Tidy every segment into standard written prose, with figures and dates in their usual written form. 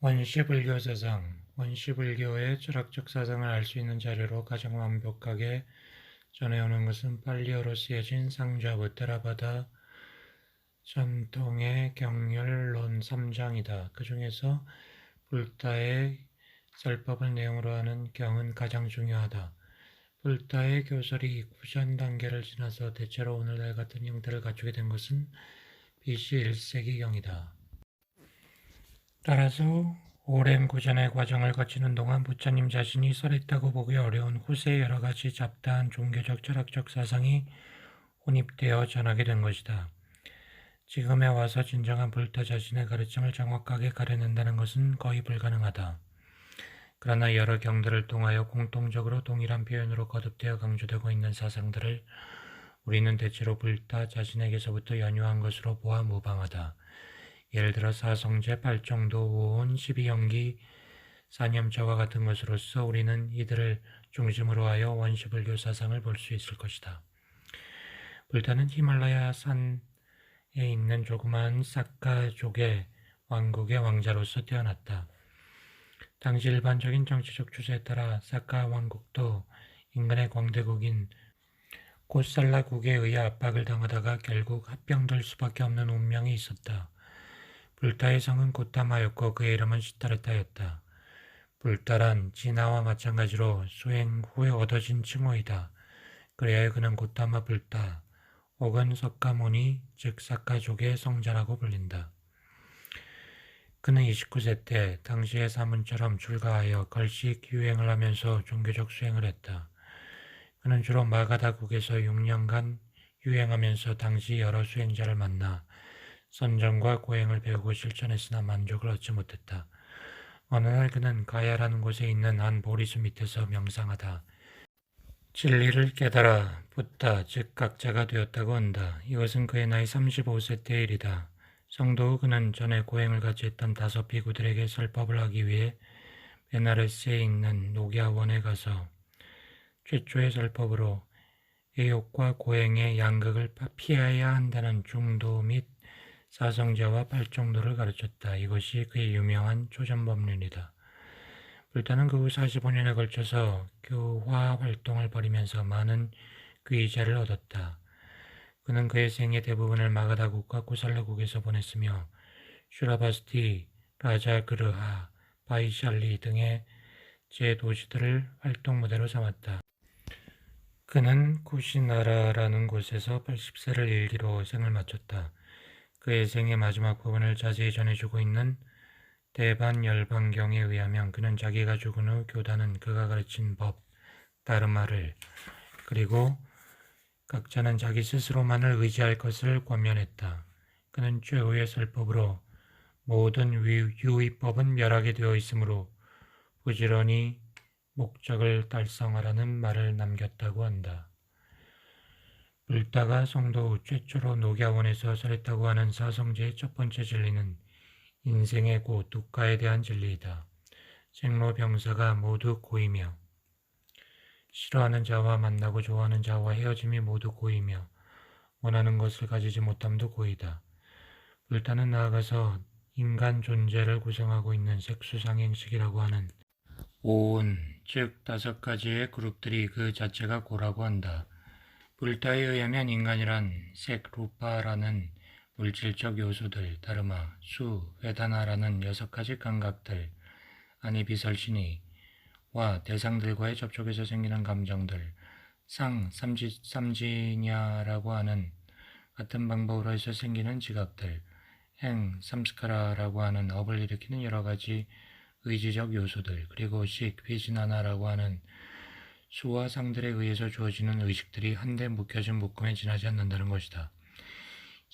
원시불교 사상, 원시불교의 철학적 사상을 알 수 있는 자료로 가장 완벽하게 전해오는 것은 팔리어로 쓰여진 상좌부 테라바다 전통의 경률론 3장이다. 그 중에서 불타의 설법을 내용으로 하는 경은 가장 중요하다. 불타의 교설이 구전 단계를 지나서 대체로 오늘날 같은 형태를 갖추게 된 것은 BC 1세기경이다. 따라서 오랜 구전의 과정을 거치는 동안 부처님 자신이 설했다고 보기 어려운 후세의 여러 가지 잡다한 종교적 철학적 사상이 혼입되어 전하게 된 것이다. 지금에 와서 진정한 불타 자신의 가르침을 정확하게 가려낸다는 것은 거의 불가능하다. 그러나 여러 경들을 통하여 공통적으로 동일한 표현으로 거듭되어 강조되고 있는 사상들을 우리는 대체로 불타 자신에게서부터 연유한 것으로 보아 무방하다. 예를 들어 사성제, 팔정도, 오온, 12연기, 사념자와 같은 것으로서 우리는 이들을 중심으로 하여 원시불교 사상을 볼 수 있을 것이다. 불타는 히말라야 산에 있는 조그마한 사카족의 왕국의 왕자로서 태어났다. 당시 일반적인 정치적 추세에 따라 사카 왕국도 인간의 광대국인 고살라국에 의해 압박을 당하다가 결국 합병될 수밖에 없는 운명이 있었다. 불타의 성은 고타마였고 그의 이름은 시타르타였다. 불타란 진화와 마찬가지로 수행 후에 얻어진 칭호이다. 그래야 그는 고타마 불타 혹은 석가모니 즉 사카족의 성자라고 불린다. 그는 29세 때 당시의 사문처럼 출가하여 걸식 유행을 하면서 종교적 수행을 했다. 그는 주로 마가다국에서 6년간 유행하면서 당시 여러 수행자를 만나 선정과 고행을 배우고 실천했으나 만족을 얻지 못했다. 어느 날 그는 가야라는 곳에 있는 한 보리수 밑에서 명상하다 진리를 깨달아 붓다 즉 각자가 되었다고 한다. 이것은 그의 나이 35세 때의 일이다. 성도 후 그는 전에 고행을 같이 했던 5 비구들에게 설법을 하기 위해 베나레스에 있는 녹야원에 가서 최초의 설법으로 애욕과 고행의 양극을 피해야 한다는 중도 및 사성제와 팔정도를 가르쳤다. 이것이 그의 유명한 초전법륜이다. 불타는 그 후 45년에 걸쳐서 교화 활동을 벌이면서 많은 귀의자를 얻었다. 그는 그의 생애 대부분을 마가다국과 고살라국에서 보냈으며 슈라바스티, 라자그르하, 바이샬리 등의 제도시들을 활동 무대로 삼았다. 그는 쿠시나라라는 곳에서 80세를 일기로 생을 마쳤다. 그의 생의 마지막 부분을 자세히 전해주고 있는 대반열반경에 의하면 그는 자기가 죽은 후 교단은 그가 가르친 법, 다르마를 그리고 각자는 자기 스스로만을 의지할 것을 권면했다. 그는 최후의 설법으로 모든 유의법은 멸하게 되어 있으므로 부지런히 목적을 달성하라는 말을 남겼다고 한다. 불타가 성도 후 최초로 녹야원에서 설했다고 하는 사성제의 첫 번째 진리는 인생의 고, 두카에 대한 진리이다. 생로병사가 모두 고이며 싫어하는 자와 만나고 좋아하는 자와 헤어짐이 모두 고이며 원하는 것을 가지지 못함도 고이다. 불타는 나아가서 인간 존재를 구성하고 있는 색수상행식이라고 하는 오온, 즉 5가지의 그룹들이 그 자체가 고라고 한다. 불타에 의하면 인간이란 색, 루파라는 물질적 요소들, 다르마, 수, 회다나라는 6가지 감각들, 아니비설신이와 대상들과의 접촉에서 생기는 감정들, 상, 삼지냐라고 하는 같은 방법으로 해서 생기는 지각들, 행, 삼스카라라고 하는 업을 일으키는 여러 가지 의지적 요소들, 그리고 식, 비지나나라고 하는 수와 상들에 의해서 주어지는 의식들이 한데 묶여진 묶음에 지나지 않는다는 것이다.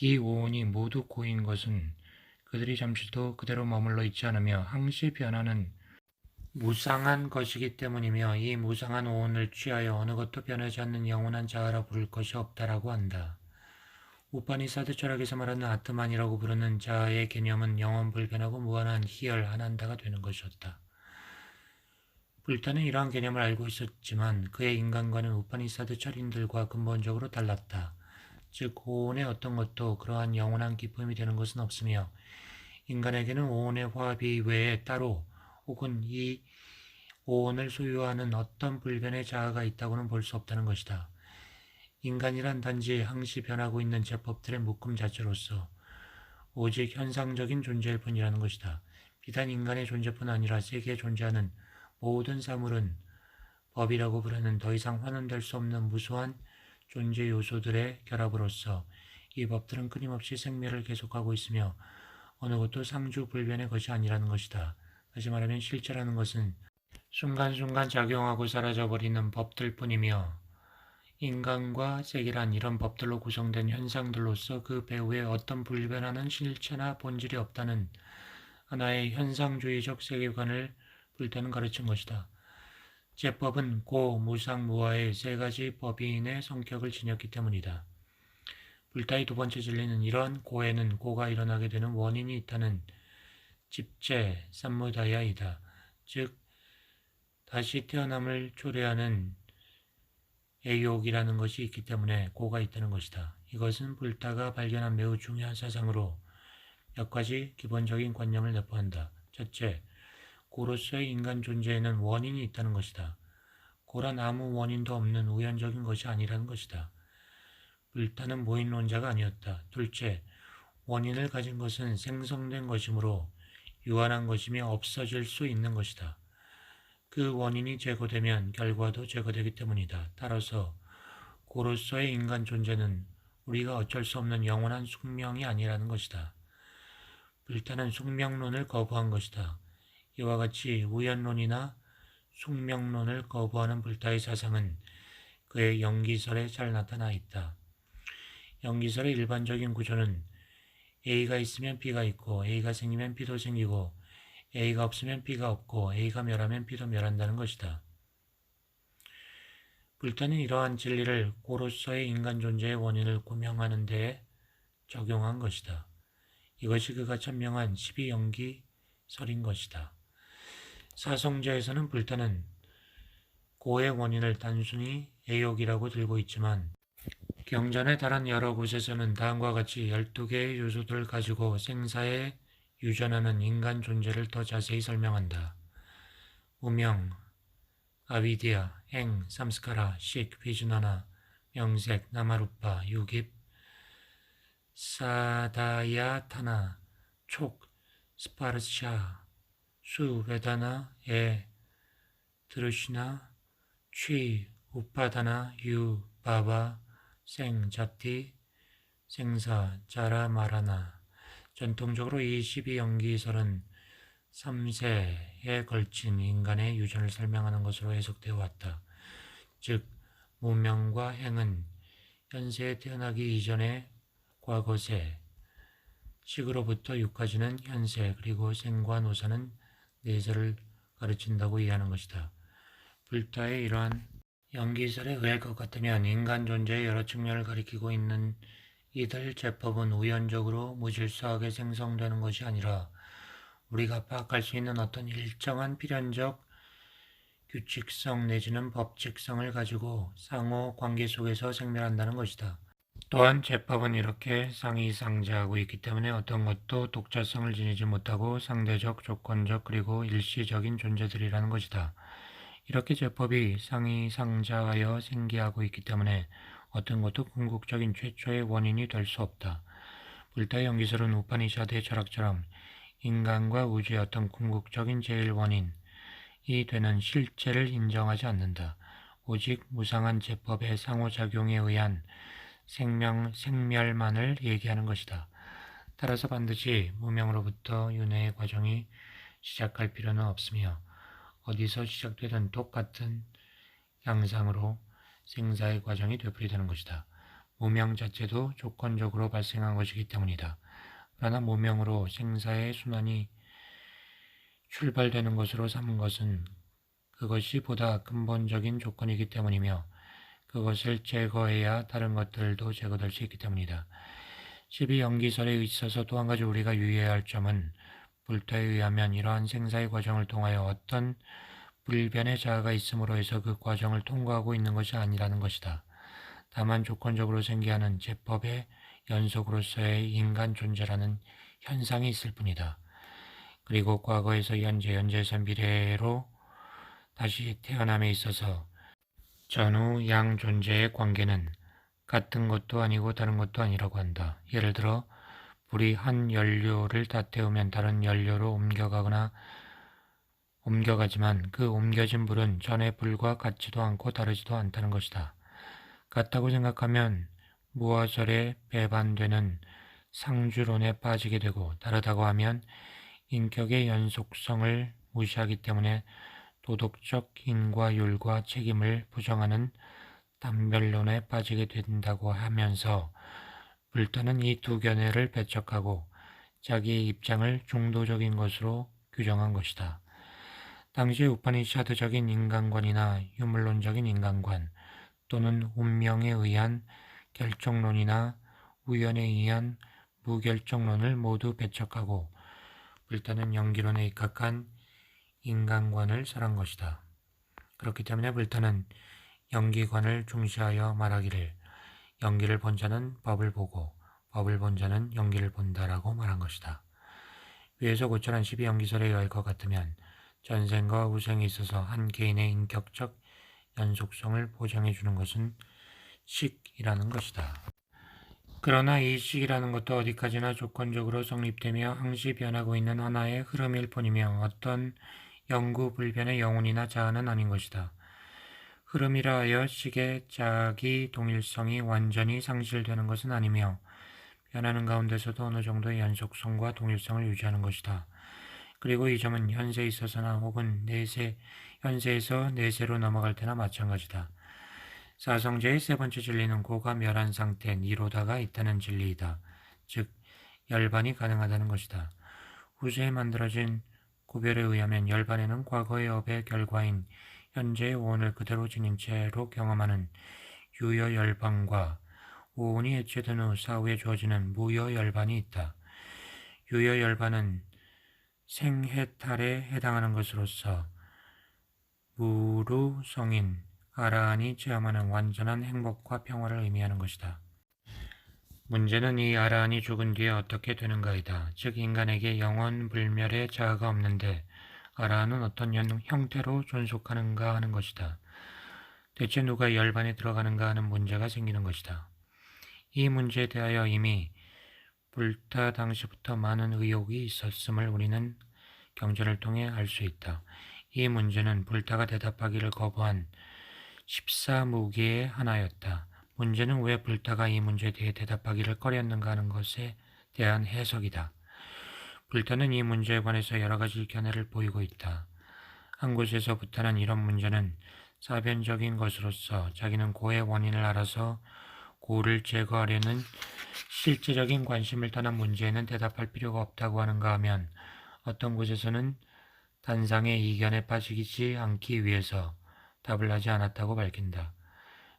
이 오온이 모두 고인 것은 그들이 잠시도 그대로 머물러 있지 않으며 항시 변하는 무상한 것이기 때문이며 이 무상한 오온을 취하여 어느 것도 변하지 않는 영원한 자아라 부를 것이 없다라고 한다. 우파니사드 철학에서 말하는 아트만이라고 부르는 자아의 개념은 영원 불변하고 무한한 희열 한한다가 되는 것이었다. 불타는 이러한 개념을 알고 있었지만 그의 인간관은 우파니사드 철인들과 근본적으로 달랐다. 즉 오온의 어떤 것도 그러한 영원한 기쁨이 되는 것은 없으며 인간에게는 오온의 화합이 외에 따로 혹은 이 오온을 소유하는 어떤 불변의 자아가 있다고는 볼 수 없다는 것이다. 인간이란 단지 항시 변하고 있는 제법들의 묶음 자체로서 오직 현상적인 존재일 뿐이라는 것이다. 비단 인간의 존재뿐 아니라 세계에 존재하는 모든 사물은 법이라고 부르는 더 이상 환원될 수 없는 무수한 존재 요소들의 결합으로서 이 법들은 끊임없이 생멸을 계속하고 있으며 어느 것도 상주불변의 것이 아니라는 것이다. 다시 말하면 실체라는 것은 순간순간 작용하고 사라져버리는 법들 뿐이며 인간과 세계란 이런 법들로 구성된 현상들로서 그 배후에 어떤 불변하는 실체나 본질이 없다는 하나의 현상주의적 세계관을 불때는 가르친 것이다. 제법은 고, 무상, 무아의 세 가지 법인의 성격을 지녔기 때문이다. 불타의 두 번째 진리는 이러한 고에는 고가 일어나게 되는 원인이 있다는 집제, 삼무다야이다. 즉 다시 태어남을 초래하는 애욕이라는 것이 있기 때문에 고가 있다는 것이다. 이것은 불타가 발견한 매우 중요한 사상으로 몇 가지 기본적인 관념을 내포한다. 첫째, 고로서의 인간 존재에는 원인이 있다는 것이다. 고란 아무 원인도 없는 우연적인 것이 아니라는 것이다. 불타는 모인론자가 아니었다. 둘째, 원인을 가진 것은 생성된 것이므로 유한한 것이며 없어질 수 있는 것이다. 그 원인이 제거되면 결과도 제거되기 때문이다. 따라서 고로서의 인간 존재는 우리가 어쩔 수 없는 영원한 숙명이 아니라는 것이다. 불타는 숙명론을 거부한 것이다. 이와 같이 우연론이나 숙명론을 거부하는 불타의 사상은 그의 연기설에 잘 나타나 있다. 연기설의 일반적인 구조는 A가 있으면 B가 있고 A가 생기면 B도 생기고 A가 없으면 B가 없고 A가 멸하면 B도 멸한다는 것이다. 불타는 이러한 진리를 고로서의 인간 존재의 원인을 구명하는 데에 적용한 것이다. 이것이 그가 천명한 12연기설인 것이다. 사성제에서는 불타는 고의 원인을 단순히 애욕이라고 들고 있지만 경전의 다른 여러 곳에서는 다음과 같이 12개의 요소들을 가지고 생사에 유전하는 인간 존재를 더 자세히 설명한다. 무명, 아비디아, 행, 삼스카라, 식, 비주나나, 명색, 나마루파, 유깁, 사다야타나, 촉, 스파르샤, 수, 베다나, 에, 드르시나, 취, 우파다나, 유, 바바, 생, 자티, 생사, 자라, 마라나. 전통적으로 이 12연기설은 3세에 걸친 인간의 유전을 설명하는 것으로 해석되어 왔다. 즉, 무명과 행은 현세에 태어나기 이전의 과거세, 식으로부터 육까지는 현세, 그리고 생과 노사는 내세를 가르친다고 이해하는 것이다. 불타의 이러한 연기설에 의할 것 같으면 인간 존재의 여러 측면을 가리키고 있는 이들 제법은 우연적으로 무질서하게 생성되는 것이 아니라 우리가 파악할 수 있는 어떤 일정한 필연적 규칙성 내지는 법칙성을 가지고 상호 관계 속에서 생멸한다는 것이다. 또한 제법은 이렇게 상이상자하고 있기 때문에 어떤 것도 독자성을 지니지 못하고 상대적, 조건적, 그리고 일시적인 존재들이라는 것이다. 이렇게 제법이 상이상자하여 생기하고 있기 때문에 어떤 것도 궁극적인 최초의 원인이 될 수 없다. 불타의 연기설은 우파니샤드의 철학처럼 인간과 우주의 어떤 궁극적인 제일원인이 되는 실체를 인정하지 않는다. 오직 무상한 제법의 상호작용에 의한 생멸만을 얘기하는 것이다. 따라서 반드시 무명으로부터 윤회의 과정이 시작할 필요는 없으며 어디서 시작되든 똑같은 양상으로 생사의 과정이 되풀이되는 것이다. 무명 자체도 조건적으로 발생한 것이기 때문이다. 그러나 무명으로 생사의 순환이 출발되는 것으로 삼은 것은 그것이 보다 근본적인 조건이기 때문이며 그것을 제거해야 다른 것들도 제거될 수 있기 때문이다. 12연기설에 있어서 또 한 가지 우리가 유의해야 할 점은 불타에 의하면 이러한 생사의 과정을 통하여 어떤 불변의 자아가 있음으로 해서 그 과정을 통과하고 있는 것이 아니라는 것이다. 다만 조건적으로 생겨하는 제법의 연속으로서의 인간 존재라는 현상이 있을 뿐이다. 그리고 과거에서 현재, 현재에서 미래로 다시 태어남에 있어서 전후 양 존재의 관계는 같은 것도 아니고 다른 것도 아니라고 한다. 예를 들어 불이 한 연료를 다 태우면 다른 연료로 옮겨가지만 그 옮겨진 불은 전의 불과 같지도 않고 다르지도 않다는 것이다. 같다고 생각하면 무어절에 배반되는 상주론에 빠지게 되고 다르다고 하면 인격의 연속성을 무시하기 때문에 도덕적 인과율과 책임을 부정하는 단별론에 빠지게 된다고 하면서 불타는 이 두 견해를 배척하고 자기의 입장을 중도적인 것으로 규정한 것이다. 당시 우파니샤드적인 인간관이나 유물론적인 인간관 또는 운명에 의한 결정론이나 우연에 의한 무결정론을 모두 배척하고 불타는 연기론에 입각한 인간관을 설한 것이다. 그렇기 때문에 불타는 연기관을 중시하여 말하기를 연기를 본 자는 법을 보고 법을 본 자는 연기를 본다라고 말한 것이다. 위에서 고철한 12연기설에 의할 것 같으면 전생과 후생에 있어서 한 개인의 인격적 연속성을 보장해 주는 것은 식이라는 것이다. 그러나 이 식이라는 것도 어디까지나 조건적으로 성립되며 항시 변하고 있는 하나의 흐름일 뿐이며 어떤 영구불변의 영혼이나 자아는 아닌 것이다. 흐름이라 하여 식의 자기 동일성이 완전히 상실되는 것은 아니며 변하는 가운데서도 어느 정도의 연속성과 동일성을 유지하는 것이다. 그리고 이 점은 현세에 있어서나 혹은 현세에서 내세로 넘어갈 때나 마찬가지다. 사성제의 세 번째 진리는 고가 멸한 상태 니로다가 있다는 진리이다. 즉 열반이 가능하다는 것이다. 후세에 만들어진 구별에 의하면 열반에는 과거의 업의 결과인 현재의 오온을 그대로 지닌 채로 경험하는 유여열반과 오온이 해체된 후 사후에 주어지는 무여열반이 있다. 유여열반은 생해탈에 해당하는 것으로서 무루성인 아라한이 체험하는 완전한 행복과 평화를 의미하는 것이다. 문제는 이 아라한이 죽은 뒤에 어떻게 되는가이다. 즉 인간에게 영원불멸의 자아가 없는데 아라한은 어떤 형태로 존속하는가 하는 것이다. 대체 누가 열반에 들어가는가 하는 문제가 생기는 것이다. 이 문제에 대하여 이미 불타 당시부터 많은 의혹이 있었음을 우리는 경전을 통해 알 수 있다. 이 문제는 불타가 대답하기를 거부한 14무기의 하나였다. 문제는 왜 불타가 이 문제에 대해 대답하기를 꺼렸는가 하는 것에 대한 해석이다. 불타는 이 문제에 관해서 여러 가지 견해를 보이고 있다. 한 곳에서 불타는 이런 문제는 사변적인 것으로서 자기는 고의 원인을 알아서 고를 제거하려는 실제적인 관심을 떠난 문제에는 대답할 필요가 없다고 하는가 하면 어떤 곳에서는 단상의 이견에 빠지지 않기 위해서 답을 하지 않았다고 밝힌다.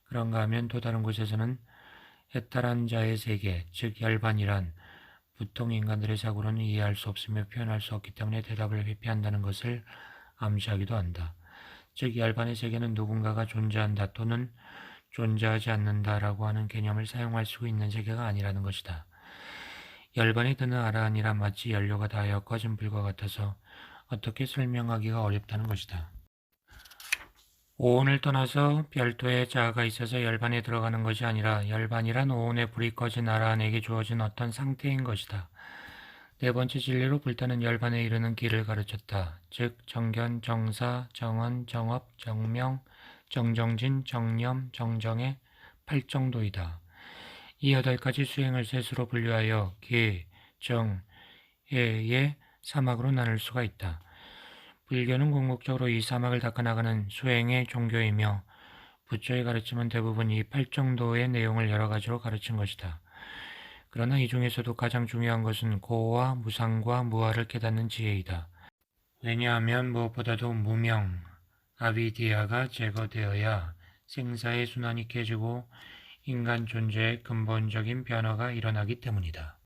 그런가 하면 또 다른 곳에서는 해탈한 자의 세계, 즉 열반이란 보통 인간들의 사고로는 이해할 수 없으며 표현할 수 없기 때문에 대답을 회피한다는 것을 암시하기도 한다. 즉 열반의 세계는 누군가가 존재한다 또는 존재하지 않는다라고 하는 개념을 사용할 수 있는 세계가 아니라는 것이다. 열반에 드는 아라한이란 마치 연료가 닿아 꺼진 불과 같아서 어떻게 설명하기가 어렵다는 것이다. 오온을 떠나서 별도의 자아가 있어서 열반에 들어가는 것이 아니라 열반이란 오온의 불이 꺼진 아라한에게 주어진 어떤 상태인 것이다. 네 번째 진리로 불타는 열반에 이르는 길을 가르쳤다. 즉 정견, 정사, 정언, 정업, 정명, 정정진, 정념, 정정의 8정도이다. 이 8가지 수행을 셋으로 분류하여 계, 정, 해의 사막으로 나눌 수가 있다. 불교는 궁극적으로 이 사막을 닦아나가는 수행의 종교이며 부처의 가르침은 대부분 이 8정도의 내용을 여러 가지로 가르친 것이다. 그러나 이 중에서도 가장 중요한 것은 고와 무상과 무아를 깨닫는 지혜이다. 왜냐하면 무엇보다도 무명, 아비디아가 제거되어야 생사의 순환이 깨지고 인간 존재의 근본적인 변화가 일어나기 때문이다.